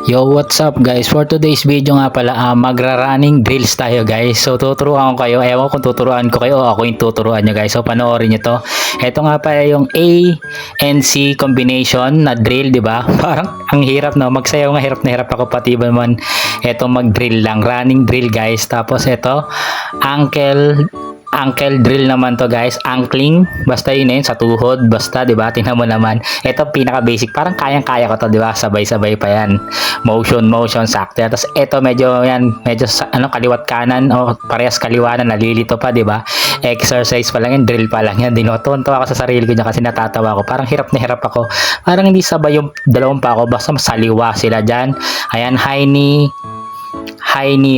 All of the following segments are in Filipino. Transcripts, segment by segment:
Yo, what's up guys? For today's video nga pala, magra-running drills tayo guys. So tuturuan ko kayo, ewan kung tuturuan ko kayo o ako yung tuturuan nyo guys. So panoorin nyo to. Ito nga pala yung A and C combination na drill, di ba? Parang ang hirap no, magsayaw nga, hirap na hirap ako pati ba man ito mag-drill lang, running drill guys. Tapos ito, ankle drill naman to guys, ankling, basta yun sa tuhod, basta 'di ba? Tingnan mo naman. Ito pinaka basic, parang kayang-kaya ko to, 'di ba? Sabay-sabay pa yan. Motion sakto. Tapos ito medyo kaliwat kanan o parehas kaliwanan, nalilito pa, 'di ba? Exercise pa lang yan, drill pa lang yan. Dinotonto ako sa sarili ko niya kasi natatawa ako. Parang hirap na hirap ako. Parang hindi sabay yung dalawang pa ako, basta masaliwa sila diyan. Ayan, high knee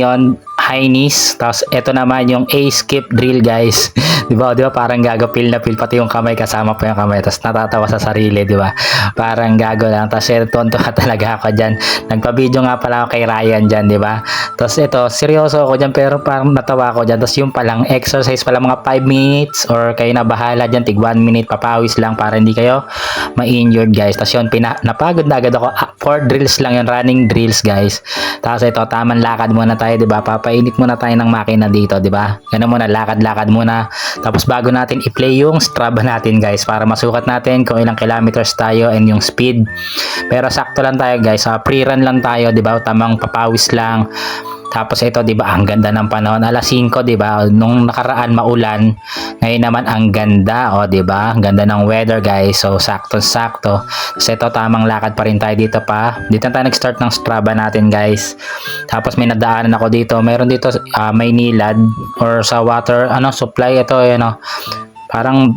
on high knees. Tapos ito naman yung A skip drill guys. Di ba parang gagapil na pil pati yung kamay, kasama pa yung kamay. Tapos natatawa sa sarili, di ba? Parang gago lang. Tapos tonto talaga ako diyan. Nagpa-video nga pala ako kay Ryan diyan, di ba? Tapos ito, seryoso ako diyan pero parang natawa ako diyan. Tapos yung palang exercise pala mga 5 minutes or kayo na bahala diyan, tig 1 minute papawis lang para hindi kayo ma-injured guys. Tapos yun, napagod na agad ako. 4 drills lang yun, running drills guys. Tapos ito, tamang lakad muna tayo, di ba? Papainit muna tayo ng makina dito, di ba? Ganun muna, lakad-lakad muna. Tapos bago natin i-play yung Strava natin guys, para masukat natin kung ilang kilometers tayo and yung speed. Pero sakto lang tayo guys, pre-run lang tayo, di ba? Tamang papawis lang. Tapos ito, 'di ba, ang ganda ng panahon. Alas 5, 'di ba? Nung nakaraan maulan, ngayon naman ang ganda, 'di ba? Ang ganda ng weather, guys. So sakto-sakto. Kasi ito, tamang lakad pa rin tayo dito pa. Dito tayo nag-start ng Strava natin, guys. Tapos may nadaanan ako dito. Meron dito may nilad or sa water supply ito, parang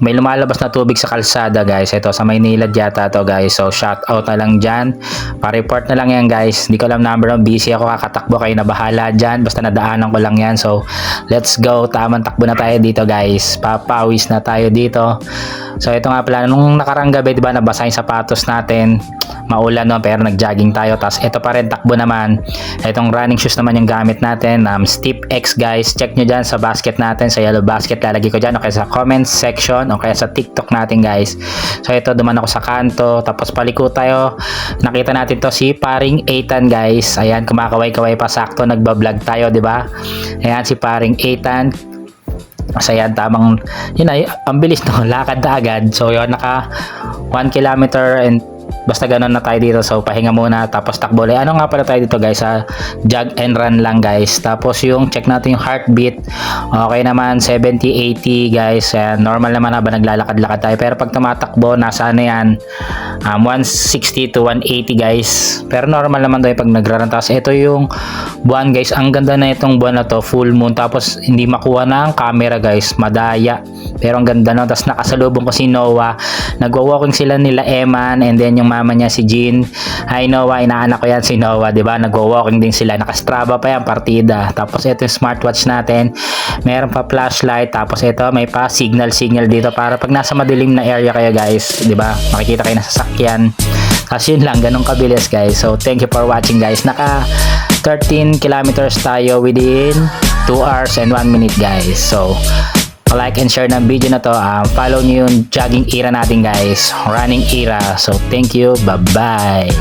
may lumalabas na tubig sa kalsada guys. Ito sa Maynilad yata to guys. So shout out na lang dyan, pa-report na lang yan guys. Hindi ko alam number, busy ako, kakatakbo, kayo na bahala dyan, basta nadaanan ko lang yan. So let's go, tamang takbo na tayo dito guys, papawis na tayo dito. So ito nga pala, nung nakarang gabi, diba, nabasa yung sapatos natin, maulan pero nag-jogging tayo. Tapos ito pa rin, takbo naman. Itong running shoes naman yung gamit natin, Steep X guys. Check nyo dyan sa basket natin, sa yellow basket, lalagay ko dyan, okay, sa comments section o kaya sa TikTok natin guys. So ito, duman ako sa kanto, tapos paliko tayo. Nakita natin to si paring Ethan guys. Ayan, kumakaway-kaway pa, sakto nagba-vlog tayo, di ba? Ayan si paring Ethan. So ayan, tamang yun ay, ang bilis no, lakad na agad. So yun, naka 1 kilometer and basta ganun na tayo dito. So pahinga muna, tapos takbo. Ano nga pala tayo dito guys, jog and run lang guys. Tapos yung check natin yung heartbeat, okay naman, 70-80 guys. Normal naman habang naglalakad-lakad tayo. Pero pag tumatakbo, nasa yan, 160 to 180 guys. Pero normal naman tayo pag nagra-run. Tapos ito yung buwan guys, ang ganda na itong buwan na to, full moon. Tapos hindi makuha ng camera guys, madaya, pero ang ganda no. Tapos nakasalubong ko si Noah, nagwa-walking sila nila Eman, and then yung mama niya si Jean. Hi Noah, inaanak ko yan si Noah, di ba? Nagwa-walking din sila, naka-Strava pa yan, partida. Tapos ito yung smartwatch natin, meron pa flashlight. Tapos ito, may pa signal dito para pag nasa madilim na area kayo guys, di ba, makikita kayo na sasakyan. Tapos yun lang, ganun kabilis guys. So thank you for watching guys. Naka 13 kilometers tayo within 2 hours and 1 minute guys. So like and share ng video na to. Follow nyo yung jogging era natin guys, running era. So thank you, bye bye.